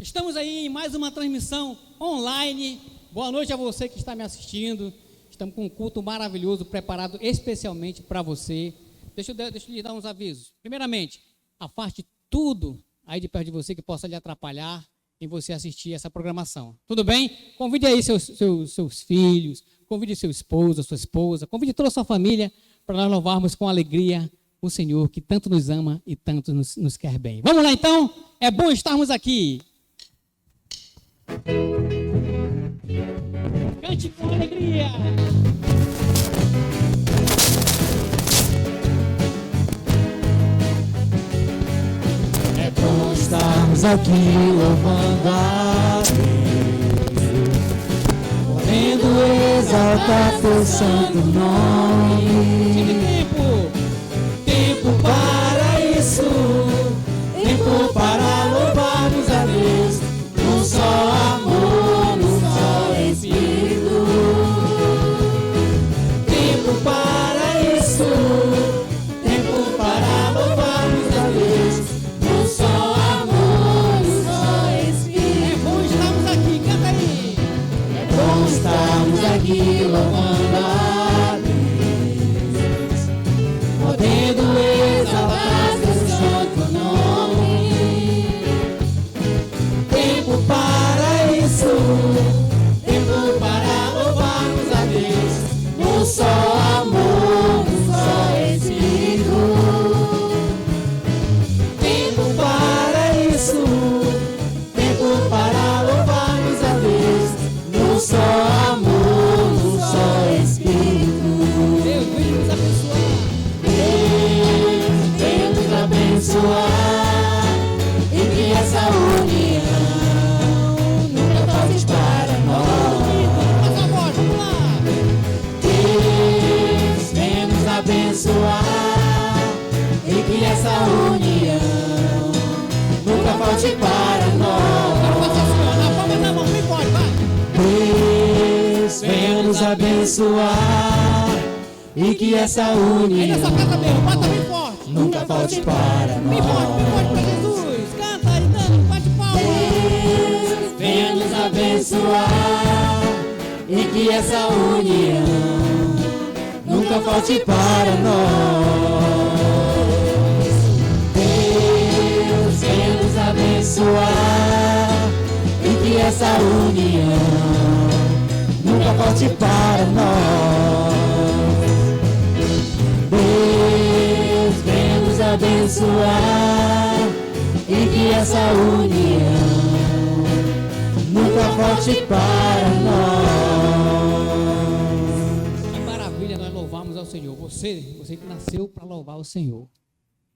Estamos aí em mais uma transmissão online. Boa noite a você que está me assistindo. Estamos com um culto maravilhoso preparado especialmente para você. Deixa eu lhe dar uns avisos. Primeiramente, afaste tudo aí de perto de você que possa lhe atrapalhar em você assistir essa programação. Tudo bem? Convide aí seus filhos, convide seu esposo, sua esposa, convide toda a sua família para nós louvarmos com alegria o Senhor que tanto nos ama e tanto nos quer bem. Vamos lá então? É bom estarmos aqui. Cante com alegria. É bom estarmos aqui louvando a Deus, podendo exaltar teu santo nome. Tempo para isso, tempo para louvarmos a Deus, num só amor, num só Espírito. Tempo para isso, tempo para louvarmos a Deus, num só amor, num só Espírito. É bom estarmos aqui, canta aí. É bom estarmos aqui louvando a Deus, podendo exaltar seu santo nome. Tempo para isso, tempo para louvarmos a Deus, num só amor, num só Espírito. Tempo para isso, tempo para louvarmos a Deus, num só amor, num só Espírito. Deus venha nos abençoar. Deus venha nos abençoar e que essa união nunca falte para nós. Faz a voz, vamos lá. Deus venha nos abençoar e que essa união nunca falte para Agora nós. você assim, ó, na palma da mão, bem forte, vai. Deus venha nos abençoar e que essa Aí na sua união casa mesmo, bata bem forte. nunca falte para Bem forte pra nós. Jesus. Canta aí, dando, bate palma. Deus venha nos abençoar e que essa união nunca falte para nós. Deus venha nos abençoar e que essa união nunca falte para nós. Deus venha nos abençoar e que essa união nunca falte para nós. Que maravilha nós louvamos ao Senhor. Você que nasceu para louvar o Senhor.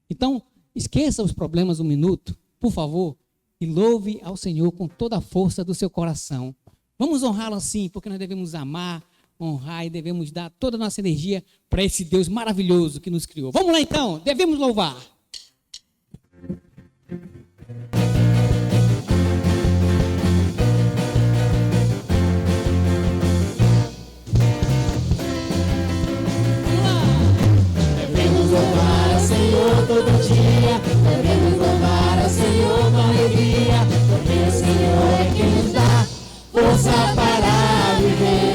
Então, esqueça os problemas um minuto, por favor, e louve ao Senhor com toda a força do seu coração. Vamos honrá-lo assim, porque nós devemos amar, honrar e devemos dar toda a nossa energia para esse Deus maravilhoso que nos criou. Vamos lá então, devemos louvar. Vamos lá. Devemos louvar ao Senhor todo dia, devemos louvar ao Senhor com alegria, porque o Senhor é quem nos dá força para viver.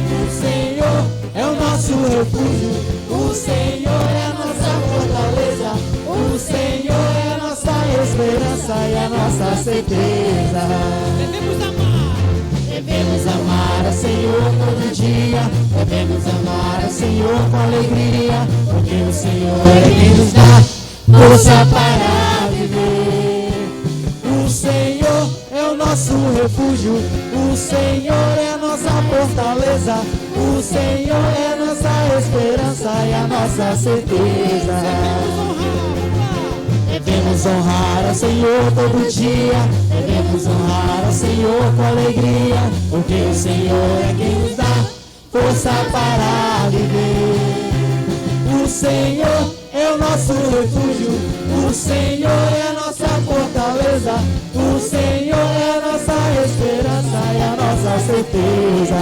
O Senhor é o nosso refúgio, o Senhor é a nossa fortaleza, o Senhor é a nossa esperança e a nossa certeza. Devemos amar. Devemos amar ao Senhor todo dia, devemos amar ao Senhor com alegria, porque o Senhor é quem nos dá força para viver. O Senhor é o nosso refúgio, o Senhor é a nossa fortaleza, o Senhor é a nossa esperança e a nossa certeza. Devemos honrar ao Senhor todo dia, devemos honrar ao Senhor com alegria, porque o Senhor é quem nos dá força para viver. O Senhor é o nosso refúgio, o Senhor é a nossa fortaleza, o Senhor é a nossa esperança e a nossa certeza.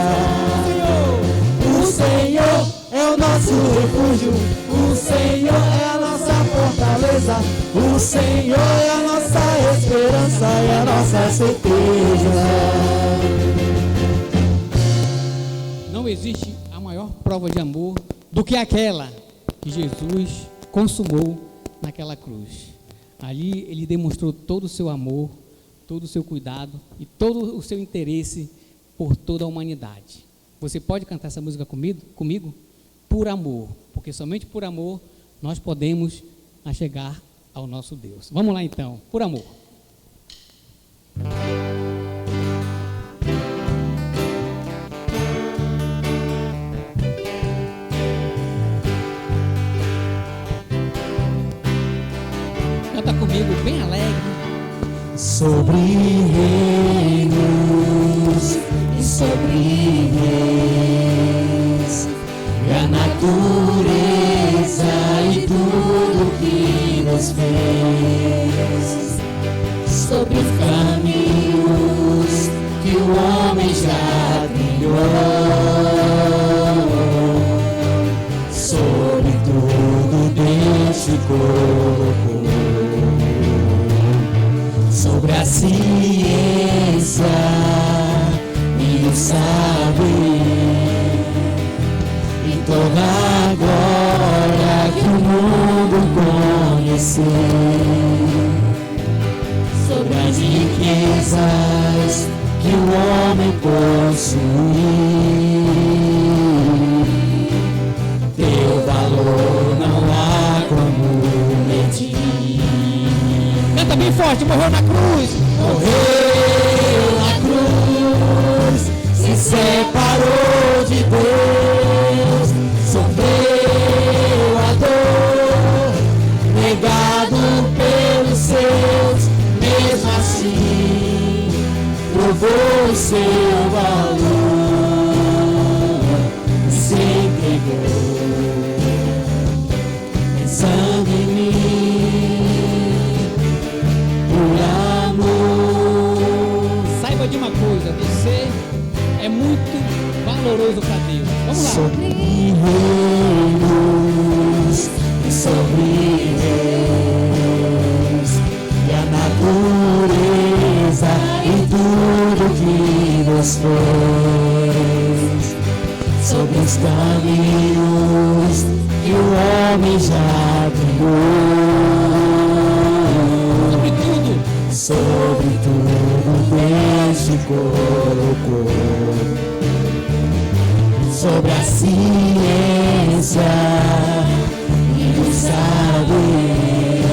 O Senhor é o nosso refúgio, o Senhor é a nossa fortaleza, o Senhor é a nossa esperança e a nossa certeza. Não existe a maior prova de amor do que aquela que Jesus consumou naquela cruz. Ali ele demonstrou todo o seu amor, todo o seu cuidado e todo o seu interesse por toda a humanidade. Você pode cantar essa música comigo? Por amor, porque somente por amor nós podemos chegar ao nosso Deus. Vamos lá então, por amor. Canta comigo, bem alegre. Sobre reinos e sobre reis, e a natureza e tudo que nos fez, sobre os caminhos que o homem já trilhou, sobre tudo Deus te colocou. Sobre a ciência e o saber e toda a glória que o mundo conheceu, sobre as riquezas que o homem possui, teu valor não há como medir. Canta bem forte, morreu na cruz. Morreu na cruz, se separou de Deus, sofreu a dor, negado pelos seus, mesmo assim provou o seu valor e se entregou, pensando em mim. De uma coisa, você é muito valoroso para Deus. Vamos lá. Sobre reinos e sobre reis, e a natureza e tudo que nos fez, sobre os caminhos que o homem já trilhou, sobre tudo Deus te colocou, sobre a ciência e o saber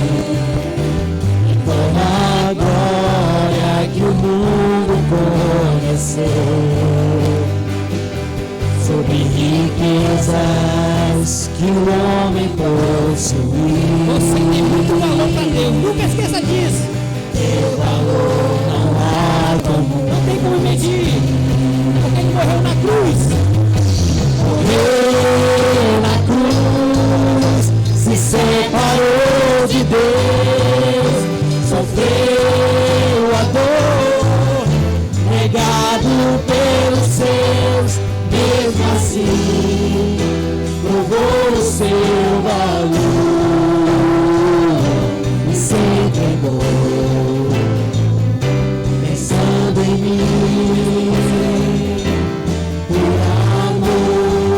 e toda a glória que o mundo conheceu, sobre riquezas que o homem possui. Você tem muito valor para Deus, nunca esqueça disso. Teu valor não há como, não tem como medir, porque ele morreu na cruz. Morreu na cruz, se separou de Deus, sofreu a dor, negado pelos seus, mesmo assim provou o seu valor e se entregou. Em mim, por amor,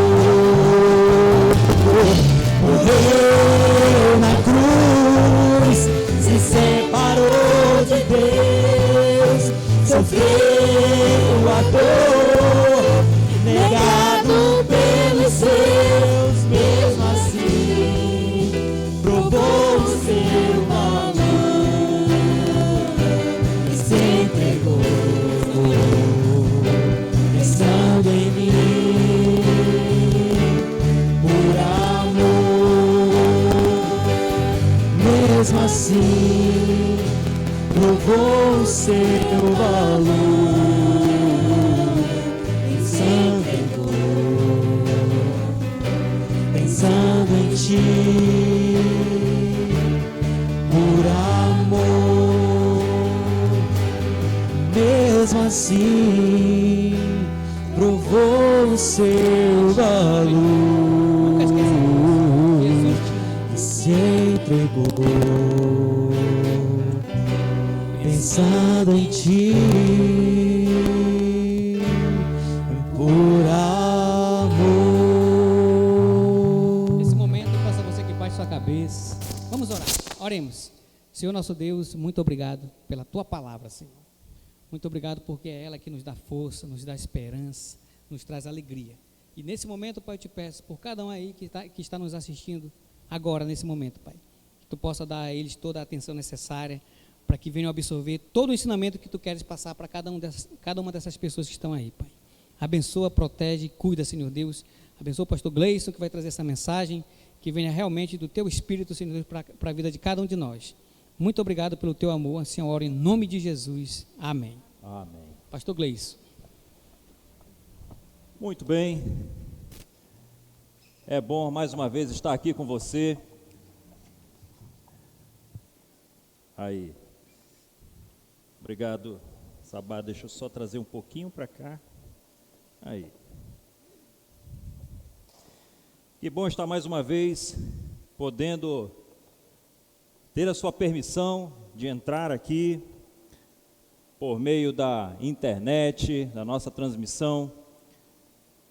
morreu na cruz, se separou de Deus, sofreu a dor, negado pelos seus, mesmo assim provou o seu valor e se entregou. Pensando em mim, por amor, mesmo assim provou o seu valor e se entregou, pensando em ti, por amor, mesmo assim provou o seu valor e se entregou. pensando em Ti, por amor. Nesse momento, eu peço a você que baixe sua cabeça. Vamos orar, oremos. Senhor nosso Deus, muito obrigado pela Tua palavra, Senhor. Muito obrigado porque é ela que nos dá força, nos dá esperança, nos traz alegria. E nesse momento, Pai, eu te peço por cada um aí que está nos assistindo agora, nesse momento, Pai, que Tu possa dar a eles toda a atenção necessária para que venham absorver todo o ensinamento que Tu queres passar para cada uma dessas pessoas que estão aí, Pai. Abençoa, protege, cuida, Senhor Deus. Abençoa o pastor Gleison, que vai trazer essa mensagem, que venha realmente do Teu Espírito, Senhor Deus, para a vida de cada um de nós. Muito obrigado pelo Teu amor, assim eu oro em nome de Jesus. Amém. Amém. Pastor Gleison. Muito bem. É bom mais uma vez estar aqui com você. Aí. Obrigado, Sabá. Deixa eu só trazer um pouquinho para cá. Aí. Que bom estar mais uma vez podendo ter a sua permissão de entrar aqui por meio da internet, da nossa transmissão,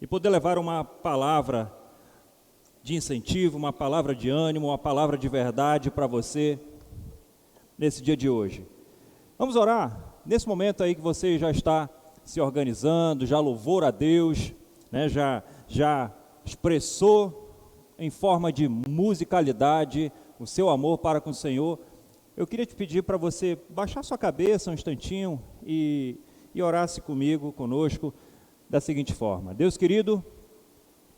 e poder levar uma palavra de incentivo, uma palavra de ânimo, uma palavra de verdade para você nesse dia de hoje. Vamos orar? Nesse momento aí que você já está se organizando, já louvou a Deus, né, já expressou em forma de musicalidade o seu amor para com o Senhor, eu queria te pedir para você baixar sua cabeça um instantinho e orasse comigo, conosco, da seguinte forma. Deus querido,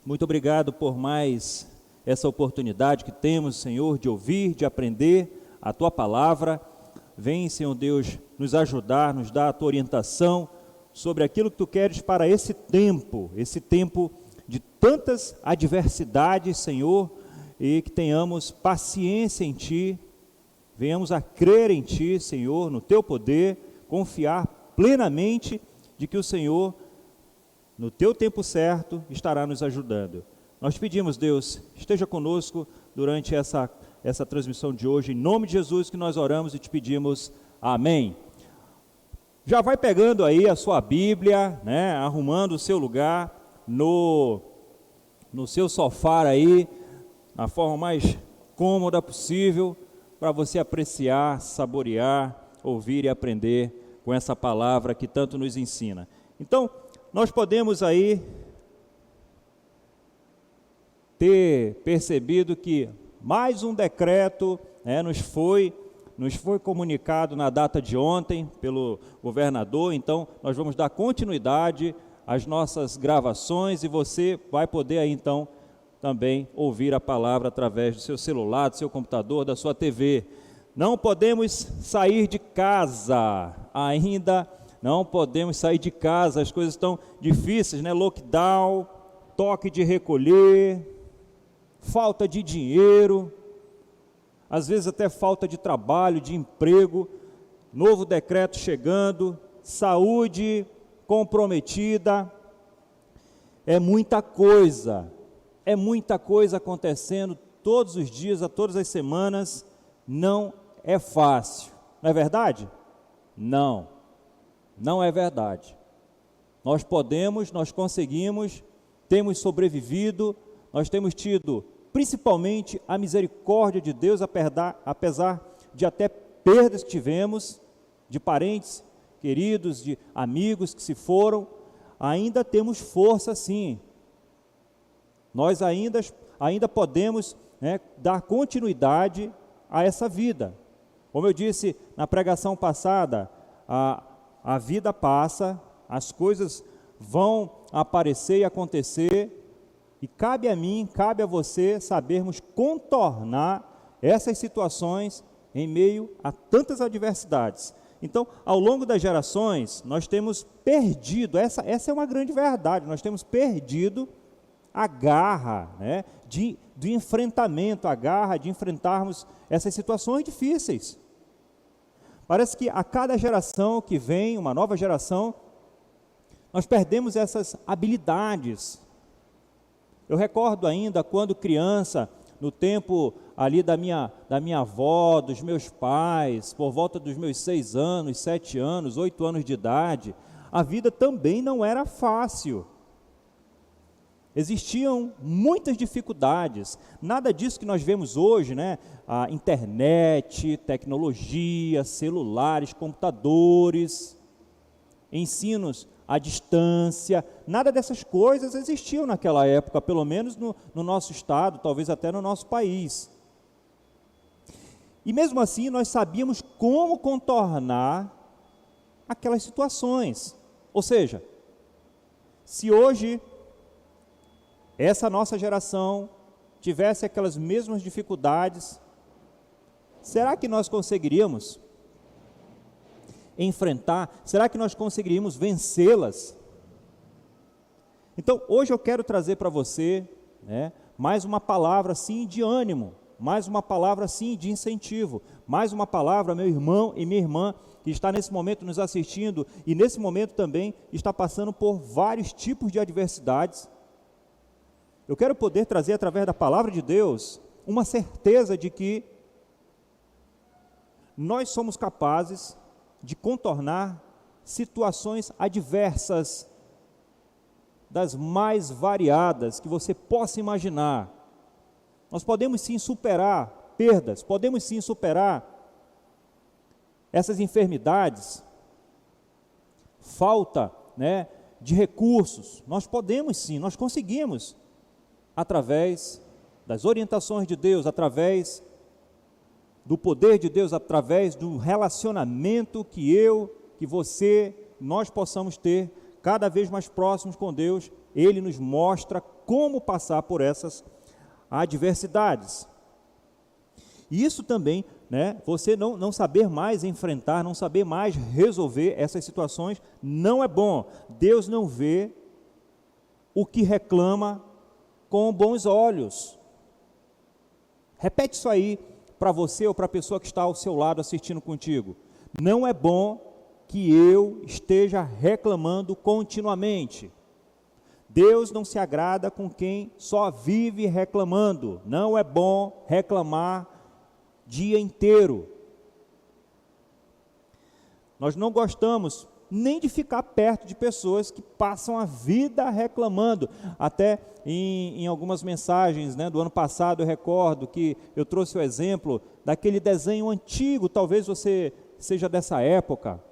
muito obrigado por mais essa oportunidade que temos, Senhor, de ouvir, de aprender a Tua palavra. Vem, Senhor Deus, nos ajudar, nos dar a Tua orientação sobre aquilo que Tu queres para esse tempo de tantas adversidades, Senhor, e que tenhamos paciência em Ti, venhamos a crer em Ti, Senhor, no Teu poder, confiar plenamente de que o Senhor, no Teu tempo certo, estará nos ajudando. Nós pedimos, Deus, esteja conosco durante essa transmissão de hoje, em nome de Jesus que nós oramos e te pedimos, amém. Já vai pegando aí a sua Bíblia, né, arrumando o seu lugar no seu sofá aí, na forma mais cômoda possível, para você apreciar, saborear, ouvir e aprender com essa palavra que tanto nos ensina. Então, nós podemos aí ter percebido que mais um decreto, né, nos foi comunicado na data de ontem pelo governador. Então nós vamos dar continuidade às nossas gravações e você vai poder aí então também ouvir a palavra através do seu celular, do seu computador, da sua TV. Não podemos sair de casa ainda, não podemos sair de casa, as coisas estão difíceis, né? Lockdown, toque de recolher, falta de dinheiro, às vezes até falta de trabalho, de emprego, novo decreto chegando, saúde comprometida, é muita coisa acontecendo todos os dias, a todas as semanas, não é fácil, não é verdade? Não é verdade. Nós podemos, nós conseguimos, temos sobrevivido, nós temos tido principalmente a misericórdia de Deus, apesar de até perdas que tivemos, de parentes queridos, de amigos que se foram, ainda temos força sim. Nós ainda podemos, né, dar continuidade a essa vida. Como eu disse na pregação passada, a vida passa, as coisas vão aparecer e acontecer, e cabe a mim, cabe a você sabermos contornar essas situações em meio a tantas adversidades. Então, ao longo das gerações, nós temos perdido, essa é uma grande verdade, nós temos perdido a garra, né, de enfrentamento, a garra de enfrentarmos essas situações difíceis. Parece que a cada geração que vem, uma nova geração, nós perdemos essas habilidades. Eu recordo ainda quando criança, no tempo ali da minha avó, dos meus pais, por volta dos meus 6 anos, 7 anos, 8 anos de idade, a vida também não era fácil. Existiam muitas dificuldades, nada disso que nós vemos hoje, né? A internet, tecnologia, celulares, computadores, ensinos à distância, nada dessas coisas existiam naquela época, pelo menos no nosso estado, talvez até no nosso país. E mesmo assim nós sabíamos como contornar aquelas situações. Ou seja, se hoje essa nossa geração tivesse aquelas mesmas dificuldades, será que nós conseguiríamos enfrentar? Será que nós conseguiríamos vencê-las? Então, hoje eu quero trazer para você, né, mais uma palavra assim de ânimo, mais uma palavra assim de incentivo, mais uma palavra, meu irmão e minha irmã, que está nesse momento nos assistindo e nesse momento também está passando por vários tipos de adversidades. Eu quero poder trazer através da palavra de Deus uma certeza de que nós somos capazes de contornar situações adversas, das mais variadas que você possa imaginar. Nós podemos sim superar perdas, podemos sim superar essas enfermidades, falta, né, de recursos. Nós podemos sim, nós conseguimos, através das orientações de Deus, através do poder de Deus, através do relacionamento que você, nós possamos ter cada vez mais próximos com Deus. Ele nos mostra como passar por essas adversidades. E isso também, né, você não saber mais enfrentar, não saber mais resolver essas situações, não é bom. Deus não vê o que reclama com bons olhos. Repete isso aí para você ou para a pessoa que está ao seu lado assistindo contigo. Não é bom que eu esteja reclamando continuamente. Deus não se agrada com quem só vive reclamando. Não é bom reclamar dia inteiro. Nós não gostamos nem de ficar perto de pessoas que passam a vida reclamando. Até em algumas mensagens, né, do ano passado, eu recordo que eu trouxe o exemplo daquele desenho antigo, talvez você seja dessa época,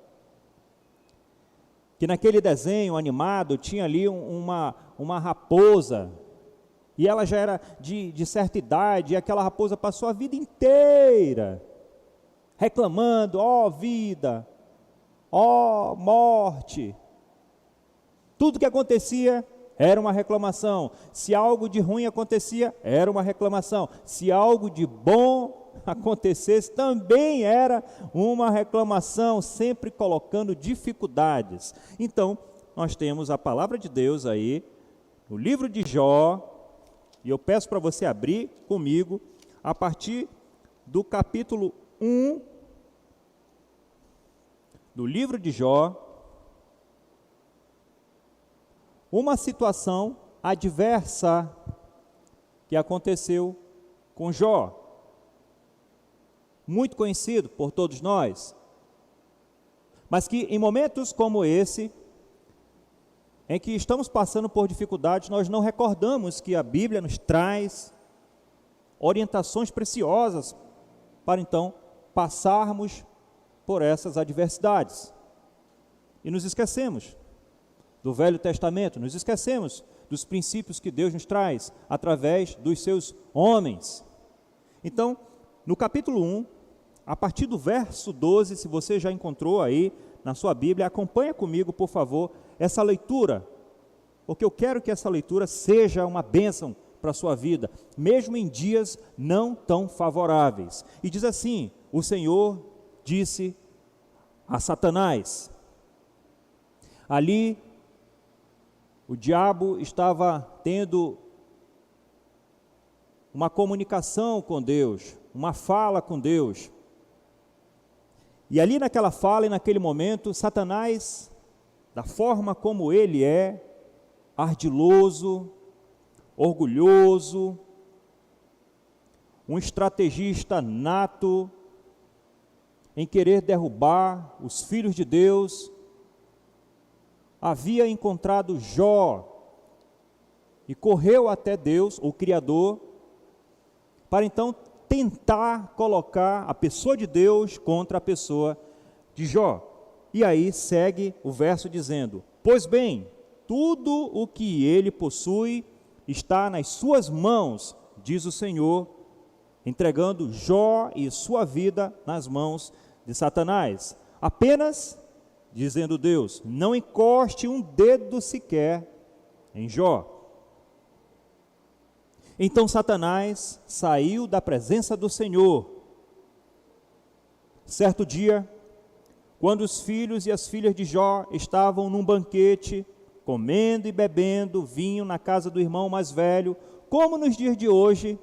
que naquele desenho animado tinha ali uma raposa, e ela já era de certa idade, e aquela raposa passou a vida inteira reclamando: ó vida, ó morte. Tudo que acontecia era uma reclamação. Se algo de ruim acontecia, era uma reclamação. Se algo de bom acontecesse, também era uma reclamação, sempre colocando dificuldades. Então, nós temos a palavra de Deus aí, no livro de Jó, e eu peço para você abrir comigo, a partir do capítulo 1, do livro de Jó, uma situação adversa que aconteceu com Jó, muito conhecido por todos nós, mas que em momentos como esse, em que estamos passando por dificuldades, nós não recordamos que a Bíblia nos traz orientações preciosas para então passarmos por essas adversidades. E nos esquecemos do Velho Testamento, nos esquecemos dos princípios que Deus nos traz através dos seus homens. Então, no capítulo 1, a partir do verso 12, se você já encontrou aí na sua Bíblia, acompanha comigo, por favor, essa leitura, porque eu quero que essa leitura seja uma bênção para a sua vida, mesmo em dias não tão favoráveis. E diz assim: o Senhor disse a Satanás. Ali, o diabo estava tendo uma comunicação com Deus, uma fala com Deus. E ali naquela fala e naquele momento, Satanás, da forma como ele é, ardiloso, orgulhoso, um estrategista nato em querer derrubar os filhos de Deus, havia encontrado Jó e correu até Deus, o Criador, para então tentar colocar a pessoa de Deus contra a pessoa de Jó. E aí segue o verso dizendo: pois bem, tudo o que ele possui está nas suas mãos, diz o Senhor, entregando Jó e sua vida nas mãos de Satanás. Apenas, dizendo Deus, não encoste um dedo sequer em Jó. Então Satanás saiu da presença do Senhor. Certo dia, quando os filhos e as filhas de Jó estavam num banquete, comendo e bebendo vinho na casa do irmão mais velho, como nos dias de hoje,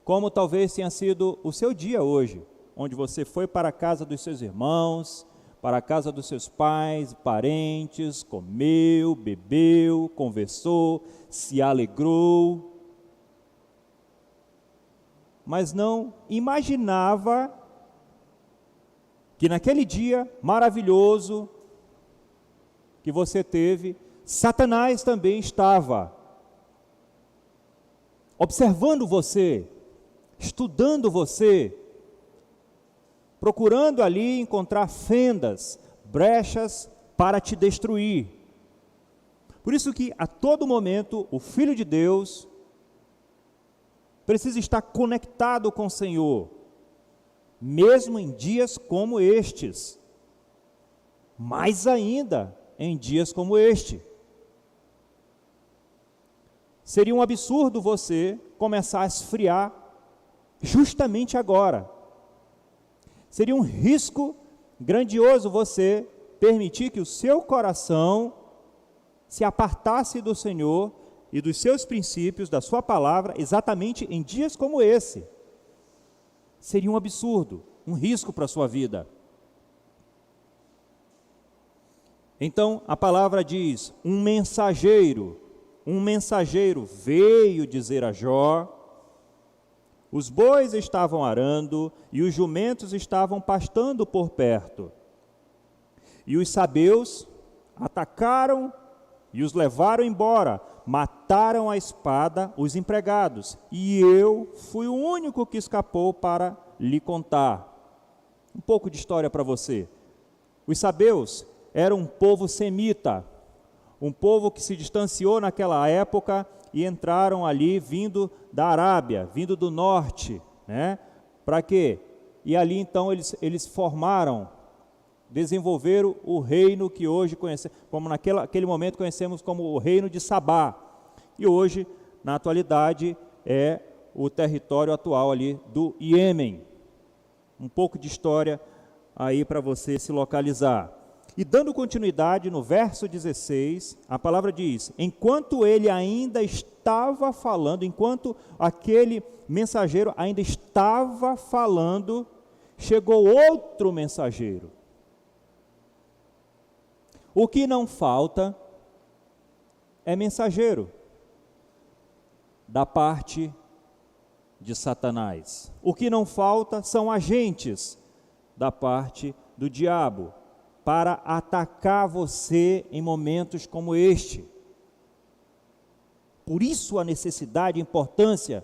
como talvez tenha sido o seu dia hoje, onde você foi para a casa dos seus irmãos, para a casa dos seus pais, parentes, comeu, bebeu, conversou, se alegrou, mas não imaginava que naquele dia maravilhoso que você teve, Satanás também estava observando você, estudando você, procurando ali encontrar fendas, brechas para te destruir. Por isso que a todo momento o Filho de Deus precisa estar conectado com o Senhor, mesmo em dias como estes, mais ainda em dias como este. Seria um absurdo você começar a esfriar justamente agora. Seria um risco grandioso você permitir que o seu coração se apartasse do Senhor e dos seus princípios, da sua palavra, exatamente em dias como esse. Seria um absurdo, um risco para a sua vida. Então, a palavra diz, um mensageiro veio dizer a Jó, os bois estavam arando e os jumentos estavam pastando por perto. E os sabeus atacaram e os levaram embora, mataram à espada os empregados, e eu fui o único que escapou para lhe contar. Um pouco de história para você. Os sabeus eram um povo semita, um povo que se distanciou naquela época e entraram ali vindo da Arábia, vindo do norte, né? Para quê? E ali então eles formaram, desenvolveram o reino que hoje conhecemos, como naquele momento conhecemos como o reino de Sabá, e hoje, na atualidade, é o território atual ali do Iêmen. Um pouco de história aí para você se localizar. E dando continuidade no verso 16, a palavra diz, enquanto ele ainda estava falando, enquanto aquele mensageiro ainda estava falando, chegou outro mensageiro. O que não falta é mensageiro da parte de Satanás. O que não falta são agentes da parte do diabo para atacar você em momentos como este. Por isso a necessidade e importância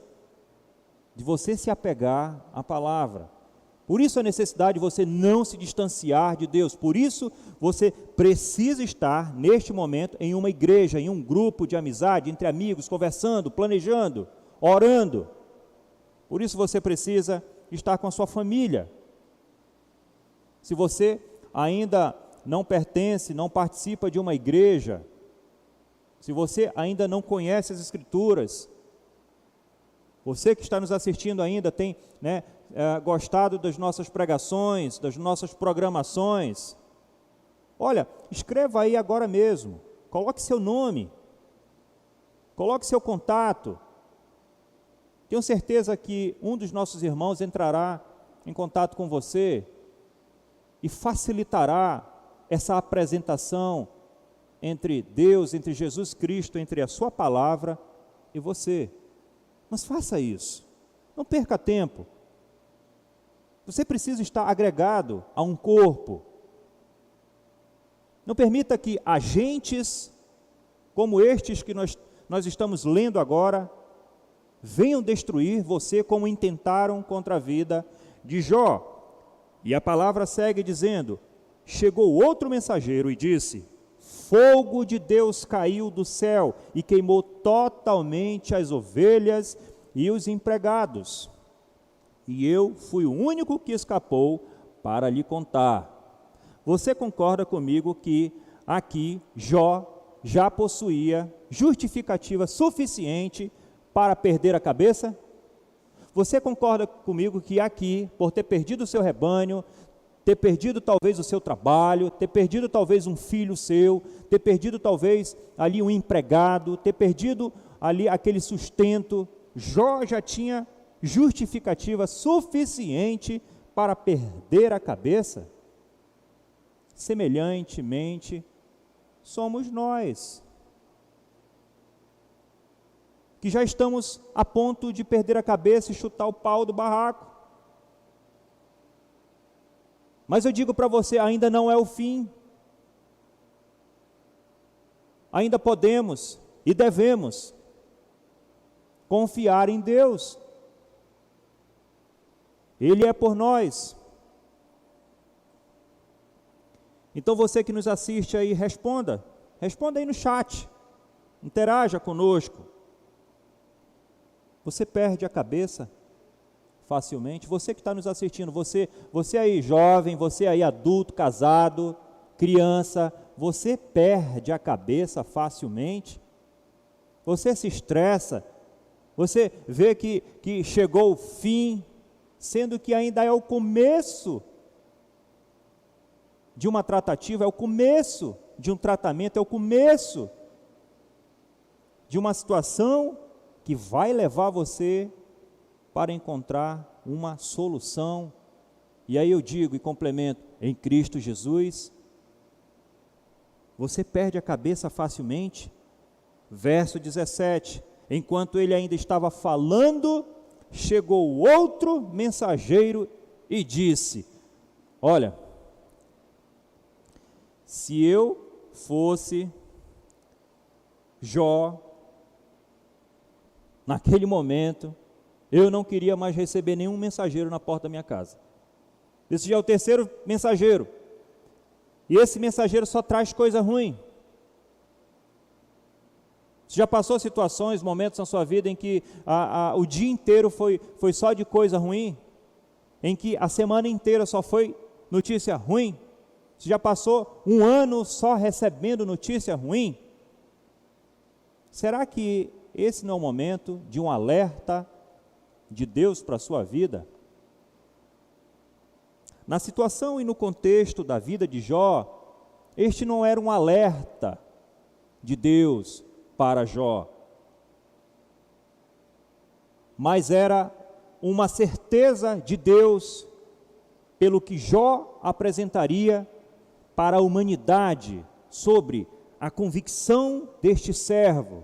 de você se apegar à palavra. Por isso a necessidade de você não se distanciar de Deus. Por isso você precisa estar neste momento em uma igreja, em um grupo de amizade, entre amigos, conversando, planejando, orando. Por isso você precisa estar com a sua família. Se você ainda não pertence, não participa de uma igreja, se você ainda não conhece as Escrituras, você que está nos assistindo ainda tem gostado das nossas pregações, das nossas programações, olha, escreva aí agora mesmo, coloque seu nome, coloque seu contato. Tenho certeza que um dos nossos irmãos entrará em contato com você e facilitará essa apresentação entre Deus, entre Jesus Cristo, entre a sua palavra e você. Mas faça isso. Não perca tempo. Você precisa estar agregado a um corpo. Não permita que agentes como estes que nós estamos lendo agora venham destruir você como intentaram contra a vida de Jó. E a palavra segue dizendo: chegou outro mensageiro e disse: fogo de Deus caiu do céu e queimou totalmente as ovelhas e os empregados. E eu fui o único que escapou para lhe contar. Você concorda comigo que aqui Jó já possuía justificativa suficiente para perder a cabeça? Você concorda comigo que aqui, por ter perdido o seu rebanho, ter perdido talvez o seu trabalho, ter perdido talvez um filho seu, ter perdido talvez ali um empregado, ter perdido ali aquele sustento, Jó já tinha justificativa suficiente para perder a cabeça? Semelhantemente, somos nós, que já estamos a ponto de perder a cabeça e chutar o pau do barraco. Mas eu digo para você, ainda não é o fim. Ainda podemos e devemos confiar em Deus. Ele é por nós. Então você que nos assiste aí, responda aí no chat, interaja conosco. Você perde a cabeça facilmente? Você que está nos assistindo, você aí jovem, você aí adulto, casado, criança, você perde a cabeça facilmente? Você se estressa? Você vê que chegou o fim, sendo que ainda é o começo de uma tratativa, é o começo de um tratamento, é o começo de uma situação que vai levar você para encontrar uma solução. E aí eu digo e complemento, em Cristo Jesus. Você perde a cabeça facilmente? Verso 17, enquanto ele ainda estava falando, chegou outro mensageiro e disse: olha, se eu fosse Jó, naquele momento, eu não queria mais receber nenhum mensageiro na porta da minha casa. Esse já é o terceiro mensageiro. E esse mensageiro só traz coisa ruim. Você já passou situações, momentos na sua vida em que o dia inteiro foi só de coisa ruim? Em que a semana inteira só foi notícia ruim? Você já passou um ano só recebendo notícia ruim? Será que esse não é o momento de um alerta de Deus para a sua vida? Na situação e no contexto da vida de Jó, este não era um alerta de Deus para Jó, mas era uma certeza de Deus pelo que Jó apresentaria para a humanidade sobre a convicção deste servo,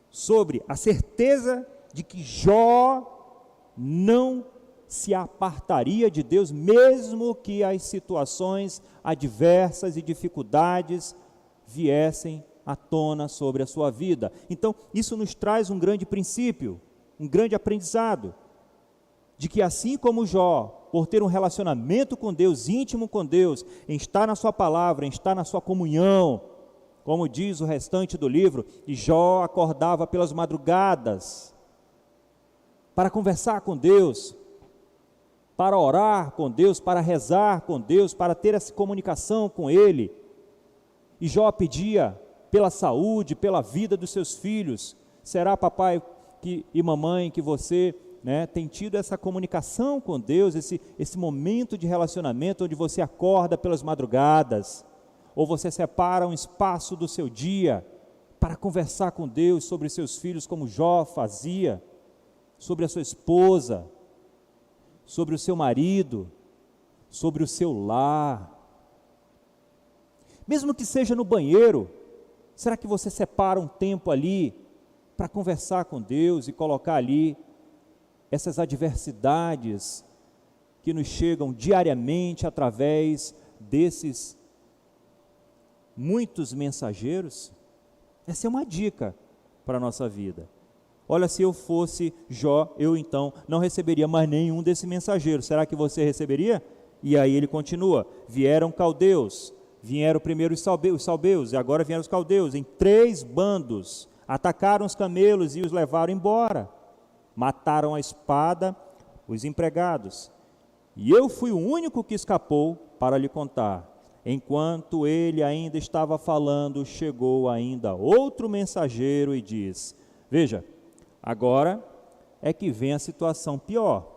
sobre a certeza de que Jó não se apartaria de Deus, mesmo que as situações adversas e dificuldades viessem à tona sobre a sua vida. Então, isso nos traz um grande princípio, um grande aprendizado, de que assim como Jó, por ter um relacionamento com Deus, íntimo com Deus, em estar na sua palavra, em estar na sua comunhão, como diz o restante do livro, e Jó acordava pelas madrugadas para conversar com Deus, para orar com Deus, para rezar com Deus, para ter essa comunicação com Ele. E Jó pedia pela saúde, pela vida dos seus filhos. Será, papai e mamãe, que você tem tido essa comunicação com Deus, esse momento de relacionamento onde você acorda pelas madrugadas, ou você separa um espaço do seu dia para conversar com Deus sobre seus filhos, como Jó fazia, sobre a sua esposa, sobre o seu marido, sobre o seu lar. Mesmo que seja no banheiro, será que você separa um tempo ali para conversar com Deus e colocar ali essas adversidades que nos chegam diariamente através desses muitos mensageiros? Essa é uma dica para a nossa vida. Olha, se eu fosse Jó, eu então não receberia mais nenhum desse mensageiro. Será que você receberia? E aí ele continua: vieram caldeus, vieram primeiro os salbeus, e agora vieram os caldeus, em 3 bandos, atacaram os camelos e os levaram embora, mataram a espada os empregados, e eu fui o único que escapou para lhe contar. Enquanto ele ainda estava falando, chegou ainda outro mensageiro e diz: veja, agora é que vem a situação pior.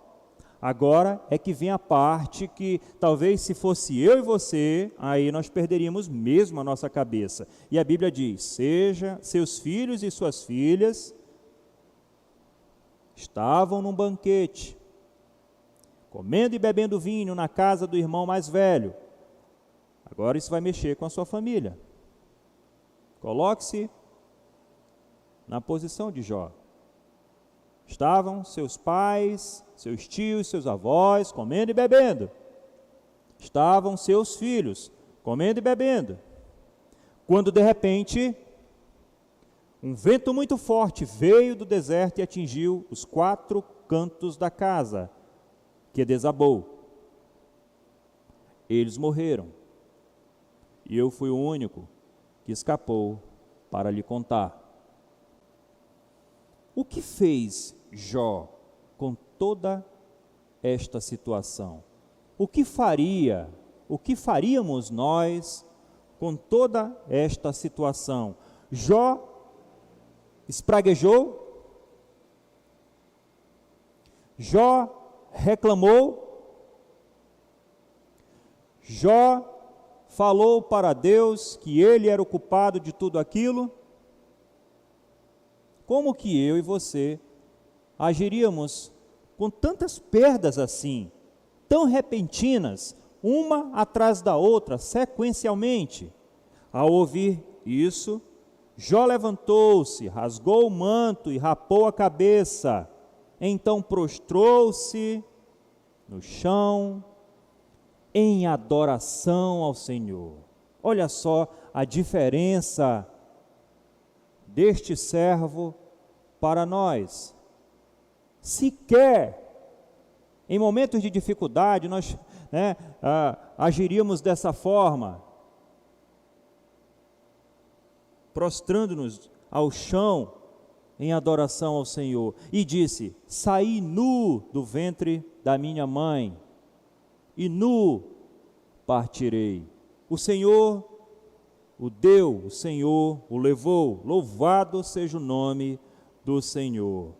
Agora é que vem a parte que talvez se fosse eu e você, aí nós perderíamos mesmo a nossa cabeça. E a Bíblia diz: seja seus filhos e suas filhas estavam num banquete, comendo e bebendo vinho na casa do irmão mais velho. Agora isso vai mexer com a sua família. Coloque-se na posição de Jó. Estavam seus pais, seus tios, seus avós, comendo e bebendo. Estavam seus filhos, comendo e bebendo. Quando de repente, um vento muito forte veio do deserto e atingiu os 4 cantos da casa, que desabou. Eles morreram. E eu fui o único que escapou para lhe contar. O que fez Jó com toda esta situação? O que faríamos nós com toda esta situação? Jó espraguejou? Jó reclamou? Jó falou para Deus que ele era o culpado de tudo aquilo? Como que eu e você agiríamos com tantas perdas assim, tão repentinas, uma atrás da outra, sequencialmente? Ao ouvir isso, Jó levantou-se, rasgou o manto e rapou a cabeça. Então prostrou-se no chão em adoração ao Senhor. Olha só a diferença deste servo para nós. Sequer em momentos de dificuldade nós agiríamos dessa forma, prostrando-nos ao chão em adoração ao Senhor. E disse: saí nu do ventre da minha mãe, e nu partirei. O Senhor o deu, o Senhor o levou. Louvado seja o nome do Senhor.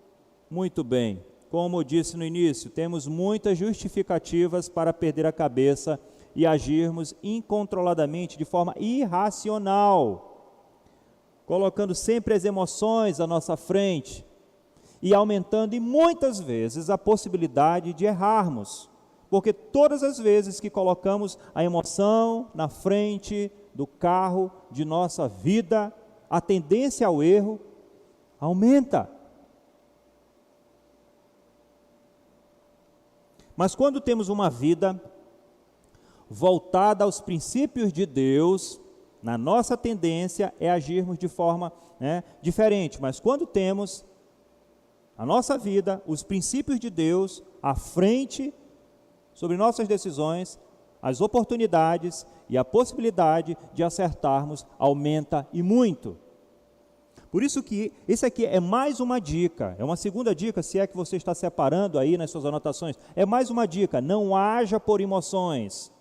Muito bem, como eu disse no início, temos muitas justificativas para perder a cabeça e agirmos incontroladamente, de forma irracional, colocando sempre as emoções à nossa frente e aumentando, e muitas vezes, a possibilidade de errarmos, porque todas as vezes que colocamos a emoção na frente do carro de nossa vida, a tendência ao erro aumenta. Mas quando temos uma vida voltada aos princípios de Deus, na nossa tendência é agirmos de forma diferente. Mas quando temos a nossa vida, os princípios de Deus à frente sobre nossas decisões, as oportunidades e a possibilidade de acertarmos aumenta e muito. Por isso que esse aqui é mais uma dica, é uma segunda dica, se é que você está separando aí nas suas anotações, é mais uma dica: não haja por emoções.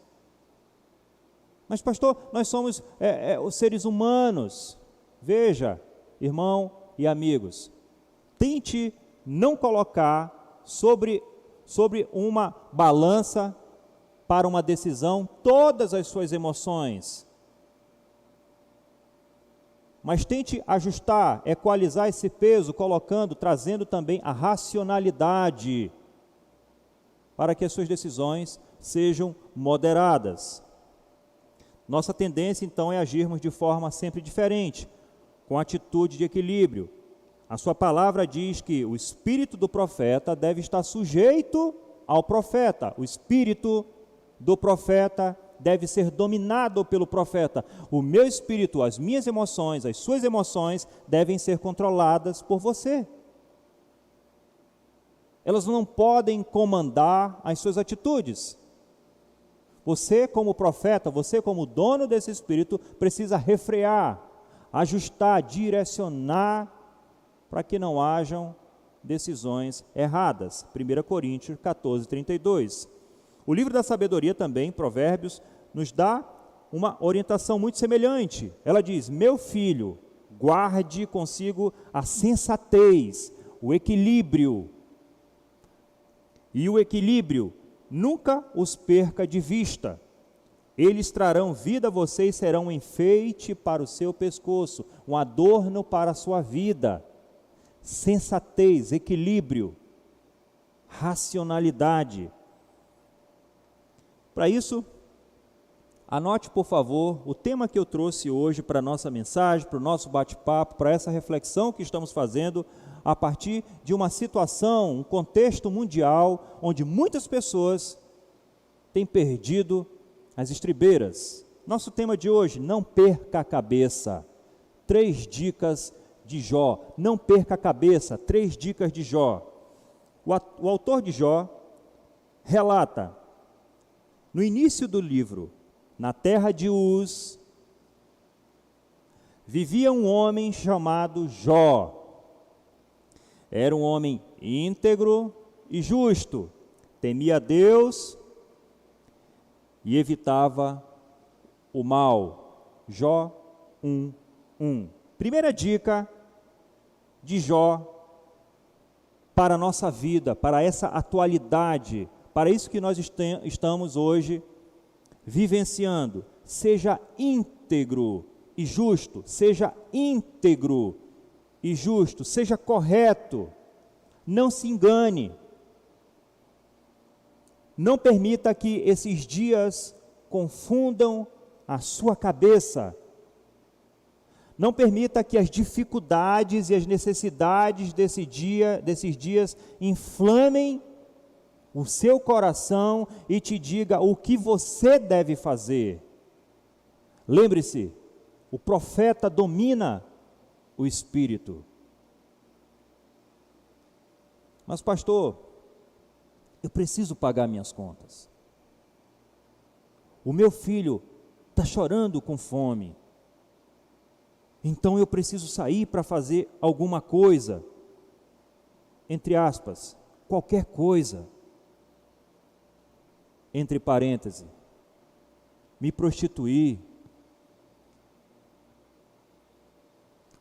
Mas pastor, nós somos os seres humanos. Veja, irmão e amigos, tente não colocar sobre uma balança para uma decisão todas as suas emoções, mas tente ajustar, equalizar esse peso, trazendo também a racionalidade, para que as suas decisões sejam moderadas. Nossa tendência então é agirmos de forma sempre diferente, com atitude de equilíbrio, A sua palavra diz que o espírito do profeta deve estar sujeito ao profeta. O espírito do profeta deve ser dominado pelo profeta. O meu espírito, as minhas emoções, as suas emoções devem ser controladas por você. Elas não podem comandar as suas atitudes. Você, como profeta, você, como dono desse espírito, precisa refrear, ajustar, direcionar, para que não hajam decisões erradas. 1 Coríntios 14, 32. O livro da sabedoria também, Provérbios, nos dá uma orientação muito semelhante. Ela diz: meu filho, guarde consigo a sensatez, o equilíbrio. E o equilíbrio nunca os perca de vista. Eles trarão vida a você e serão um enfeite para o seu pescoço, um adorno para a sua vida. Sensatez, equilíbrio, racionalidade. Para isso, anote, por favor, o tema que eu trouxe hoje para a nossa mensagem, para o nosso bate-papo, para essa reflexão que estamos fazendo a partir de uma situação, um contexto mundial, onde muitas pessoas têm perdido as estribeiras. Nosso tema de hoje: não perca a cabeça. 3 dicas de Jó. Não perca a cabeça. 3 dicas de Jó. O autor de Jó relata, no início do livro: na terra de Uz, vivia um homem chamado Jó. Era um homem íntegro e justo, temia Deus e evitava o mal. Jó 1:1. Primeira dica de Jó para a nossa vida, para essa atualidade, para isso que nós estamos hoje vivenciando: seja íntegro e justo, seja íntegro e justo, seja correto, não se engane, não permita que esses dias confundam a sua cabeça, não permita que as dificuldades e as necessidades desses dias inflamem o seu coração e te diga o que você deve fazer. Lembre-se, o profeta domina o espírito. Mas, pastor, eu preciso pagar minhas contas. O meu filho está chorando com fome. Então eu preciso sair para fazer alguma coisa. Entre aspas, qualquer coisa. Entre parênteses, me prostituir,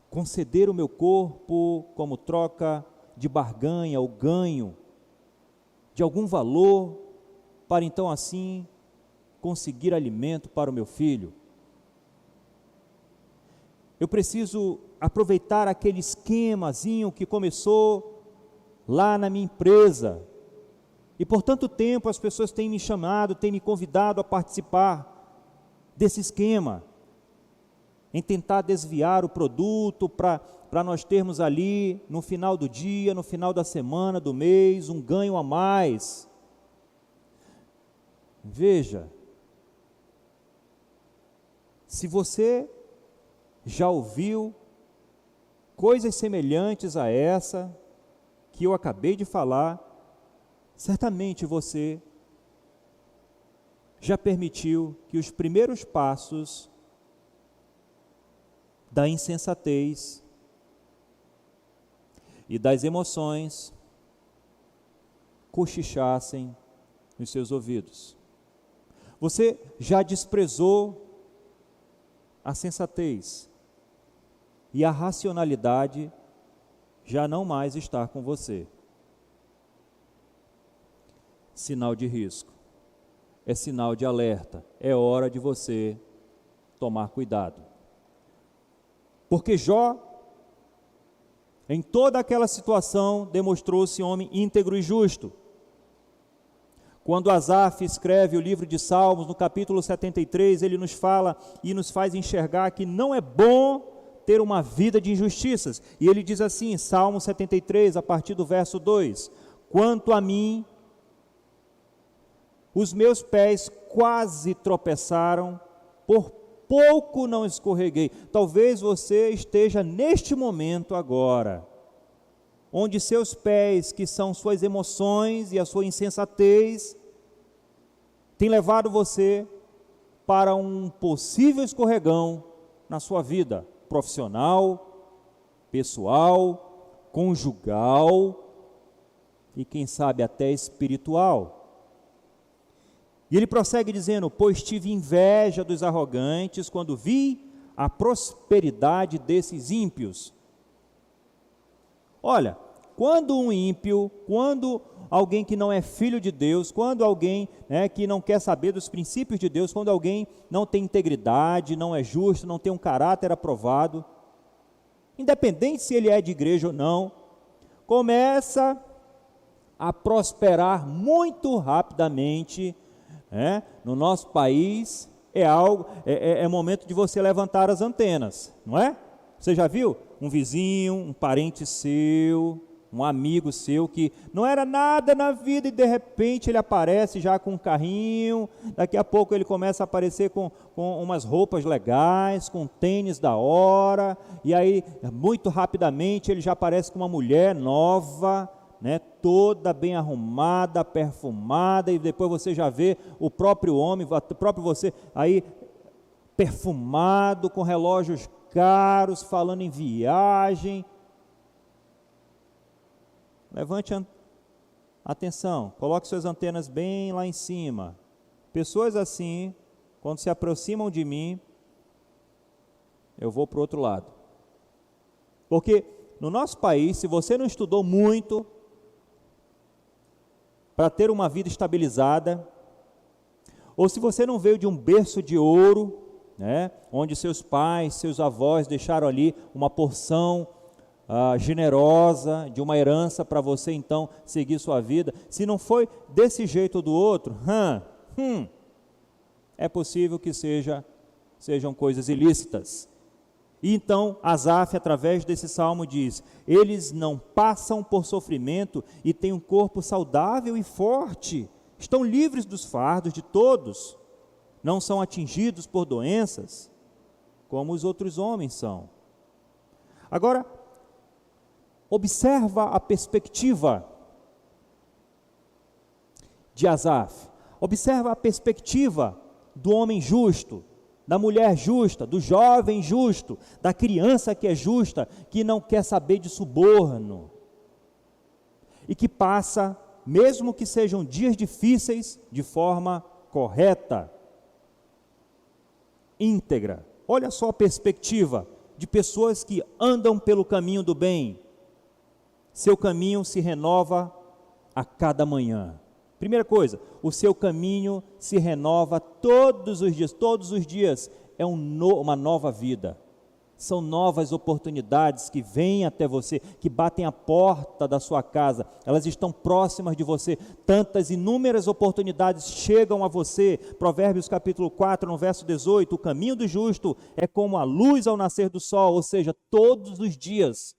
conceder o meu corpo como troca de barganha ou ganho de algum valor, para então assim conseguir alimento para o meu filho. Eu preciso aproveitar aquele esquemazinho que começou lá na minha empresa, e por tanto tempo as pessoas têm me chamado, têm me convidado a participar desse esquema, em tentar desviar o produto para nós termos ali, no final do dia, no final da semana, do mês, um ganho a mais. Veja, se você já ouviu coisas semelhantes a essa que eu acabei de falar, certamente você já permitiu que os primeiros passos da insensatez e das emoções cochichassem nos seus ouvidos. Você já desprezou a sensatez e a racionalidade já não mais está com você. Sinal de risco, é sinal de alerta, é hora de você tomar cuidado. Porque Jó, em toda aquela situação, demonstrou-se homem íntegro e justo. Quando Asaf escreve o livro de Salmos, no capítulo 73, ele nos fala e nos faz enxergar que não é bom ter uma vida de injustiças. E ele diz assim, Salmo 73, a partir do verso 2: quanto a mim, os meus pés quase tropeçaram, por pouco não escorreguei. Talvez você esteja neste momento agora, onde seus pés, que são suas emoções e a sua insensatez, tem levado você para um possível escorregão na sua vida profissional, pessoal, conjugal e quem sabe até espiritual. E ele prossegue dizendo: pois tive inveja dos arrogantes quando vi a prosperidade desses ímpios. Olha, quando um ímpio, quando alguém que não é filho de Deus, quando alguém que não quer saber dos princípios de Deus, quando alguém não tem integridade, não é justo, não tem um caráter aprovado, independente se ele é de igreja ou não, começa a prosperar muito rapidamente. No nosso país é momento de você levantar as antenas, não é? Você já viu um vizinho, um parente seu, um amigo seu que não era nada na vida e de repente ele aparece já com um carrinho, daqui a pouco ele começa a aparecer com umas roupas legais, com tênis da hora, e aí muito rapidamente ele já aparece com uma mulher nova, toda bem arrumada, perfumada, e depois você já vê o próprio homem, o próprio você aí perfumado, com relógios caros, falando em viagem. Levante atenção, coloque suas antenas bem lá em cima. Pessoas assim, quando se aproximam de mim, eu vou para o outro lado. Porque no nosso país, se você não estudou muito para ter uma vida estabilizada, ou se você não veio de um berço de ouro, onde seus pais, seus avós deixaram ali uma porção generosa de uma herança para você então seguir sua vida, se não foi desse jeito ou do outro, é possível que sejam coisas ilícitas. E então Asaf, através desse salmo, diz: eles não passam por sofrimento e têm um corpo saudável e forte, estão livres dos fardos de todos, não são atingidos por doenças, como os outros homens são. Agora, observa a perspectiva de Asaf, observa a perspectiva do homem justo, da mulher justa, do jovem justo, da criança que é justa, que não quer saber de suborno, e que passa, mesmo que sejam dias difíceis, de forma correta, íntegra. Olha só a perspectiva de pessoas que andam pelo caminho do bem. Seu caminho se renova a cada manhã. Primeira coisa, o seu caminho se renova todos os dias é uma nova vida. São novas oportunidades que vêm até você, que batem a porta da sua casa, elas estão próximas de você, tantas inúmeras oportunidades chegam a você. Provérbios capítulo 4, no verso 18, o caminho do justo é como a luz ao nascer do sol, ou seja, todos os dias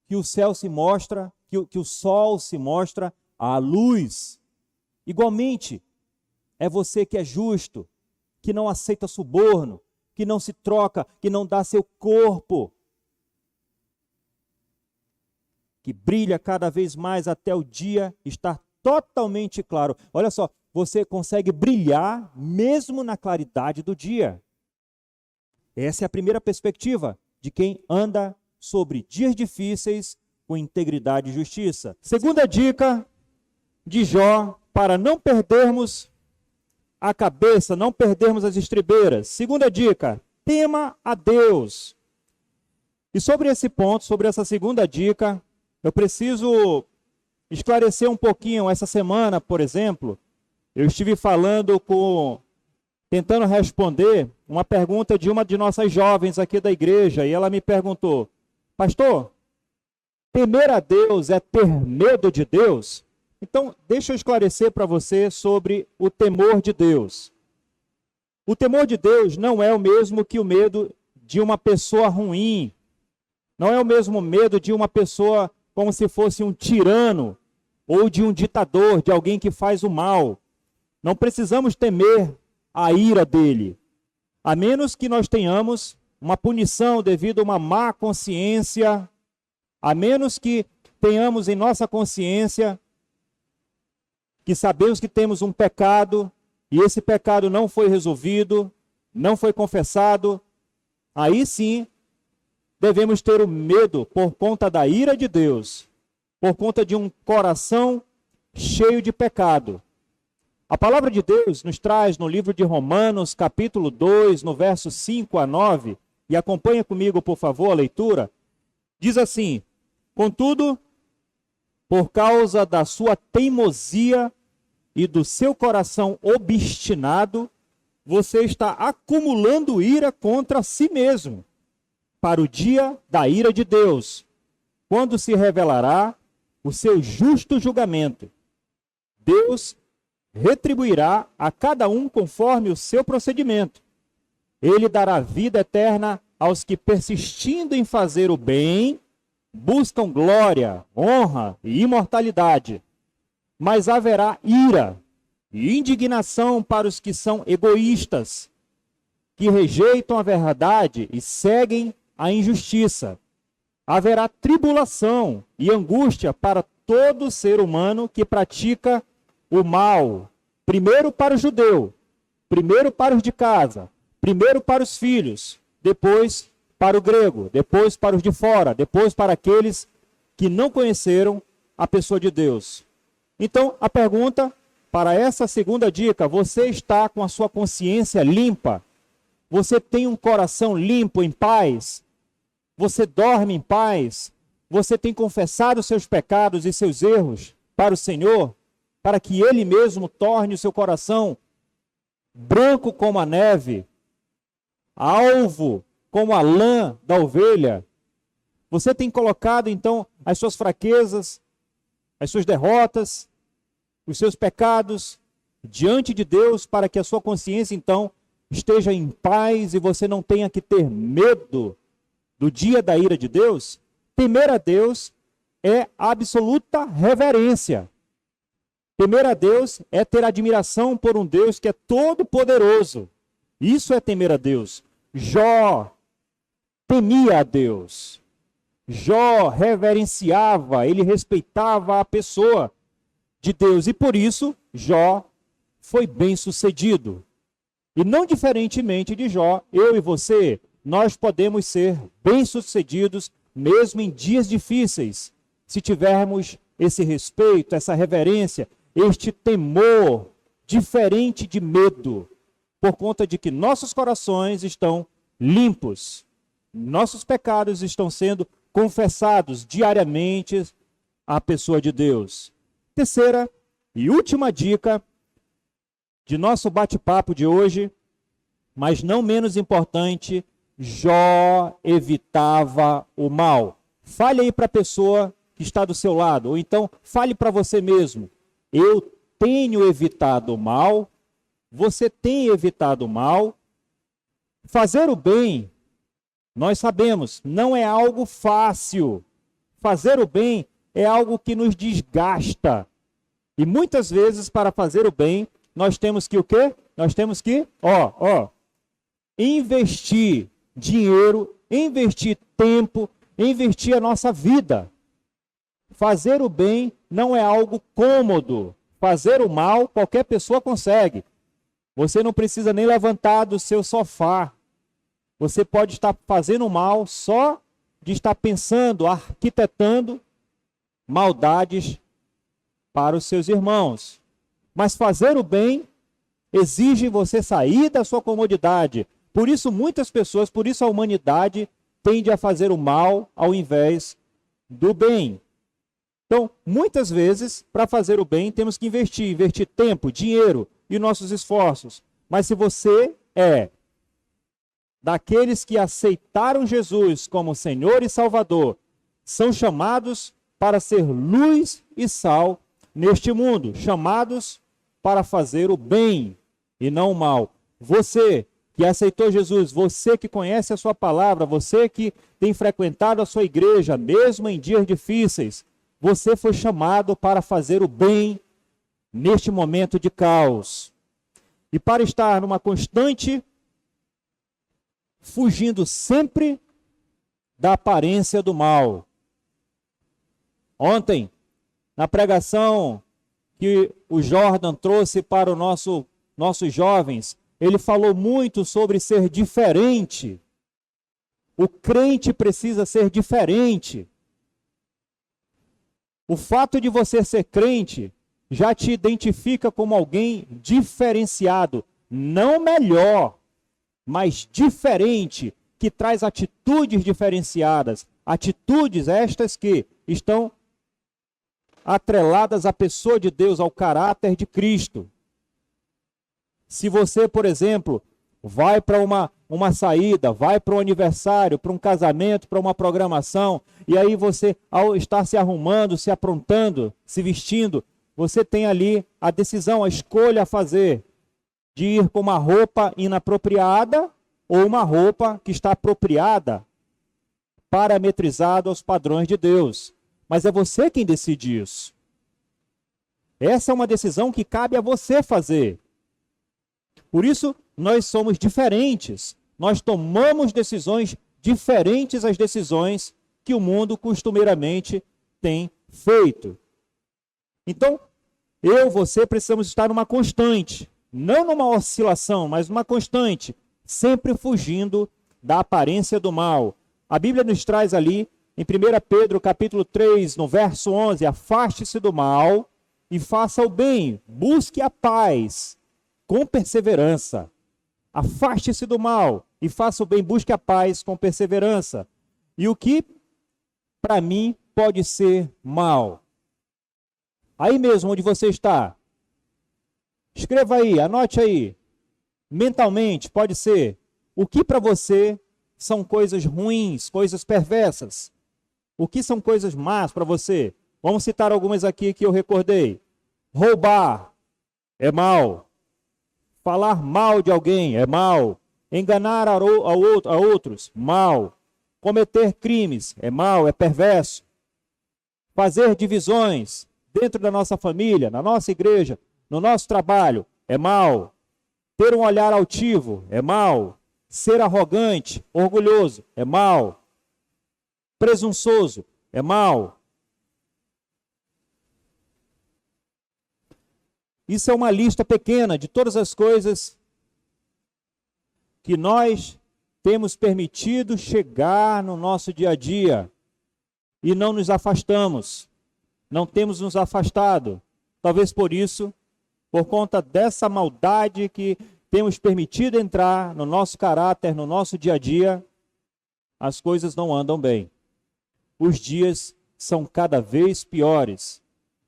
que o céu se mostra, que o sol se mostra a luz. Igualmente, é você que é justo, que não aceita suborno, que não se troca, que não dá seu corpo, que brilha cada vez mais até o dia estar totalmente claro. Olha só, você consegue brilhar mesmo na claridade do dia. Essa é a primeira perspectiva de quem anda sobre dias difíceis com integridade e justiça. Segunda dica de Jó, para não perdermos a cabeça, não perdermos as estribeiras. Segunda dica, tema a Deus. E sobre esse ponto, sobre essa segunda dica, eu preciso esclarecer um pouquinho. Essa semana, por exemplo, eu estive tentando responder uma pergunta de uma de nossas jovens aqui da igreja, e ela me perguntou: pastor, temer a Deus é ter medo de Deus? Então, deixa eu esclarecer para você sobre o temor de Deus. O temor de Deus não é o mesmo que o medo de uma pessoa ruim. Não é o mesmo medo de uma pessoa como se fosse um tirano ou de um ditador, de alguém que faz o mal. Não precisamos temer a ira dele, a menos que nós tenhamos uma punição devido a uma má consciência, a menos que tenhamos em nossa consciência que sabemos que temos um pecado e esse pecado não foi resolvido, não foi confessado, aí sim devemos ter o medo por conta da ira de Deus, por conta de um coração cheio de pecado. A palavra de Deus nos traz no livro de Romanos, capítulo 2, no verso 5 a 9, e acompanha comigo, por favor, a leitura. Diz assim: contudo, por causa da sua teimosia e do seu coração obstinado, você está acumulando ira contra si mesmo, para o dia da ira de Deus, quando se revelará o seu justo julgamento. Deus retribuirá a cada um conforme o seu procedimento. Ele dará vida eterna aos que, persistindo em fazer o bem, buscam glória, honra e imortalidade. Mas haverá ira e indignação para os que são egoístas, que rejeitam a verdade e seguem a injustiça. Haverá tribulação e angústia para todo ser humano que pratica o mal, primeiro para o judeu, primeiro para os de casa, primeiro para os filhos, depois para o grego, depois para os de fora, depois para aqueles que não conheceram a pessoa de Deus. Então, a pergunta para essa segunda dica: você está com a sua consciência limpa? Você tem um coração limpo, em paz? Você dorme em paz? Você tem confessado seus pecados e seus erros para o Senhor, para que Ele mesmo torne o seu coração branco como a neve, alvo como a lã da ovelha? Você tem colocado, então, as suas fraquezas, as suas derrotas, os seus pecados diante de Deus, para que a sua consciência, então, esteja em paz e você não tenha que ter medo do dia da ira de Deus? Temer a Deus é absoluta reverência. Temer a Deus é ter admiração por um Deus que é todo-poderoso. Isso é temer a Deus. Jó temia a Deus. Jó reverenciava, ele respeitava a pessoa de Deus. E por isso, Jó foi bem-sucedido. E não diferentemente de Jó, eu e você, nós podemos ser bem-sucedidos mesmo em dias difíceis, se tivermos esse respeito, essa reverência, este temor diferente de medo, por conta de que nossos corações estão limpos, nossos pecados estão sendo confessados diariamente à pessoa de Deus. Terceira e última dica de nosso bate-papo de hoje, mas não menos importante: Jó evitava o mal. Fale aí para a pessoa que está do seu lado, ou então fale para você mesmo: eu tenho evitado o mal, você tem evitado o mal. Fazer o bem, nós sabemos, não é algo fácil. Fazer o bem é algo que nos desgasta. E muitas vezes, para fazer o bem, nós temos que o quê? Nós temos que, investir dinheiro, investir tempo, investir a nossa vida. Fazer o bem não é algo cômodo. Fazer o mal, qualquer pessoa consegue. Você não precisa nem levantar do seu sofá. Você pode estar fazendo mal só de estar pensando, arquitetando maldades para os seus irmãos. Mas fazer o bem exige você sair da sua comodidade. Por isso muitas pessoas, por isso a humanidade tende a fazer o mal ao invés do bem. Então, muitas vezes, para fazer o bem, temos que investir tempo, dinheiro e nossos esforços. Mas se você é daqueles que aceitaram Jesus como Senhor e Salvador, são chamados para ser luz e sal neste mundo, chamados para fazer o bem e não o mal. Você que aceitou Jesus, você que conhece a sua palavra, você que tem frequentado a sua igreja, mesmo em dias difíceis, você foi chamado para fazer o bem neste momento de caos. E para estar numa constante, fugindo sempre da aparência do mal. Ontem, na pregação que o Jordan trouxe para nossos jovens, ele falou muito sobre ser diferente. O crente precisa ser diferente. O fato de você ser crente já te identifica como alguém diferenciado, não melhor, mas diferente, que traz atitudes diferenciadas, atitudes estas que estão atreladas à pessoa de Deus, ao caráter de Cristo. Se você, por exemplo, vai para uma saída, vai para um aniversário, para um casamento, para uma programação, e aí você, ao estar se arrumando, se aprontando, se vestindo, você tem ali a decisão, a escolha a fazer de ir com uma roupa inapropriada ou uma roupa que está apropriada, parametrizada aos padrões de Deus. Mas é você quem decide isso. Essa é uma decisão que cabe a você fazer. Por isso, nós somos diferentes. Nós tomamos decisões diferentes às decisões que o mundo costumeiramente tem feito. Então, você precisamos estar numa constante, não numa oscilação, mas numa constante, sempre fugindo da aparência do mal. A Bíblia nos traz ali, em 1 Pedro capítulo 3, no verso 11, afaste-se do mal e faça o bem, busque a paz com perseverança. Afaste-se do mal e faça o bem, busque a paz com perseverança. E o que, para mim, pode ser mal? Aí mesmo onde você está, escreva aí, anote aí, mentalmente, pode ser, o que para você são coisas ruins, coisas perversas? O que são coisas más para você? Vamos citar algumas aqui que eu recordei. Roubar é mal. Falar mal de alguém é mal. Enganar a outros, mal. Cometer crimes é mal, é perverso. Fazer divisões dentro da nossa família, na nossa igreja, no nosso trabalho, é mal. Ter um olhar altivo é mal. Ser arrogante, orgulhoso, é mal. Presunçoso, é mal. Isso é uma lista pequena de todas as coisas que nós temos permitido chegar no nosso dia a dia e não nos afastamos. Não temos nos afastado. Talvez por isso, por conta dessa maldade que temos permitido entrar no nosso caráter, no nosso dia a dia, as coisas não andam bem. Os dias são cada vez piores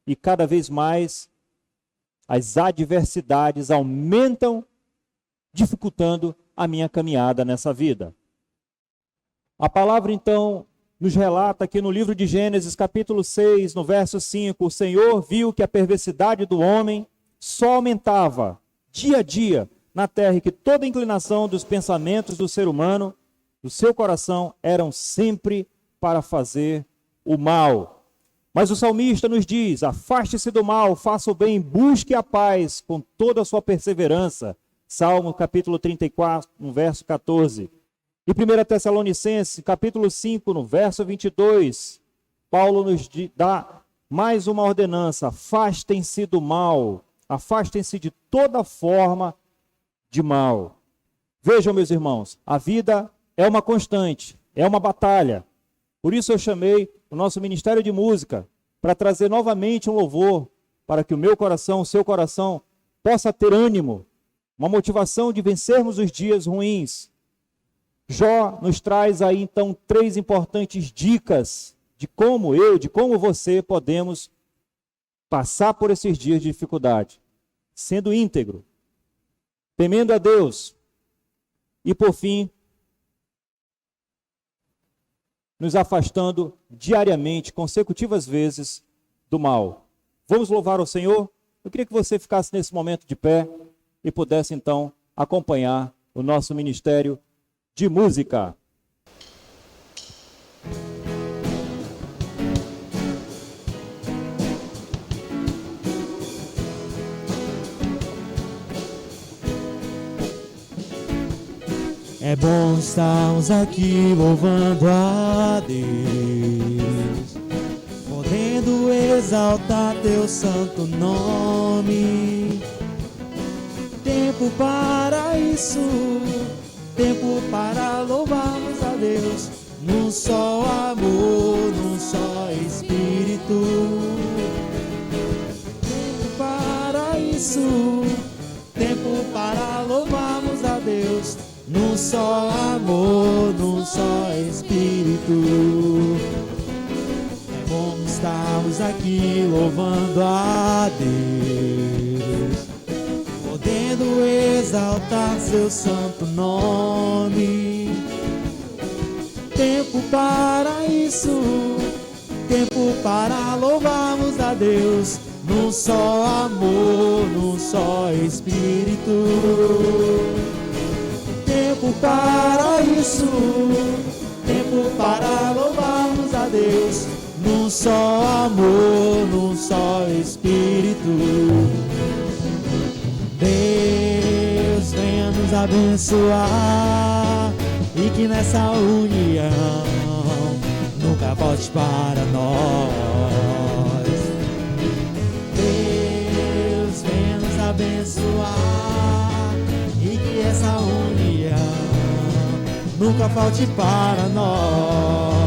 e cada vez mais as adversidades aumentam, dificultando a minha caminhada nessa vida. A palavra, então, nos relata aqui no livro de Gênesis, capítulo 6, no verso 5, o Senhor viu que a perversidade do homem só aumentava dia a dia na terra e que toda inclinação dos pensamentos do ser humano, do seu coração, eram sempre para fazer o mal. Mas o salmista nos diz, afaste-se do mal, faça o bem, busque a paz com toda a sua perseverança. Salmo capítulo 34, no verso 14. E 1 Tessalonicenses, capítulo 5, no verso 22, Paulo nos dá mais uma ordenança, afastem-se do mal, afastem-se de toda forma de mal. Vejam, meus irmãos, a vida é uma constante, é uma batalha. Por isso eu chamei o nosso Ministério de Música para trazer novamente um louvor, para que o meu coração, o seu coração, possa ter ânimo, uma motivação de vencermos os dias ruins. Jó nos traz aí então 3 importantes dicas de como de como você podemos passar por esses dias de dificuldade, sendo íntegro, temendo a Deus e, por fim, nos afastando diariamente, consecutivas vezes, do mal. Vamos louvar o Senhor? Eu queria que você ficasse nesse momento de pé e pudesse então acompanhar o nosso ministério de música. É bom estarmos aqui louvando a Deus, podendo exaltar teu santo nome. Tempo para isso, tempo para louvarmos a Deus, num só amor, num só Espírito. Tempo para isso, tempo para louvarmos a Deus, num só amor, num só Espírito. É bom estarmos aqui louvando a Deus, podendo exaltar seu santo nome. Tempo para isso, tempo para louvarmos a Deus, num só amor, num só Espírito. Tempo para isso, tempo para louvarmos a Deus, num só amor, num só Espírito. Deus venha nos abençoar e que nessa união nunca volte para nós. Deus venha nos abençoar e que essa união nunca falte para nós.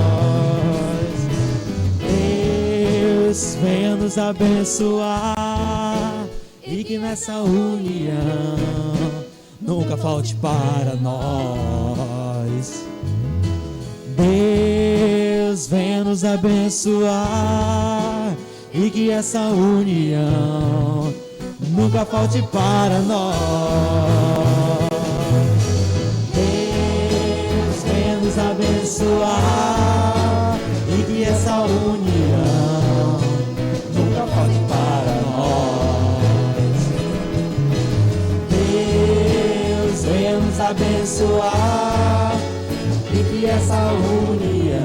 Deus venha nos abençoar e que nessa união nunca falte para nós. Deus venha nos abençoar e que essa união nunca falte para nós. Deus venha nos abençoar e que essa união nunca falte para nós. Deus venha nos abençoar e que essa união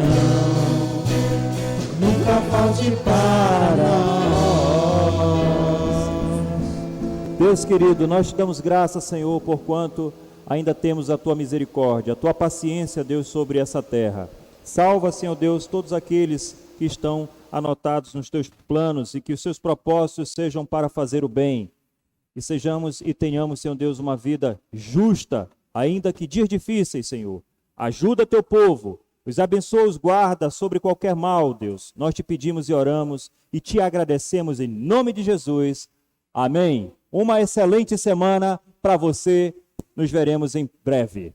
nunca falte para nós. Deus querido, nós te damos graças, Senhor, por quanto ainda temos a tua misericórdia, a tua paciência, Deus, sobre essa terra. Salva, Senhor Deus, todos aqueles que estão anotados nos teus planos e que os seus propósitos sejam para fazer o bem. E sejamos e tenhamos, Senhor Deus, uma vida justa, ainda que dias difíceis, Senhor. Ajuda teu povo, os abençoa, os guarda sobre qualquer mal, Deus. Nós te pedimos e oramos e te agradecemos em nome de Jesus. Amém. Uma excelente semana para você. Nos veremos em breve.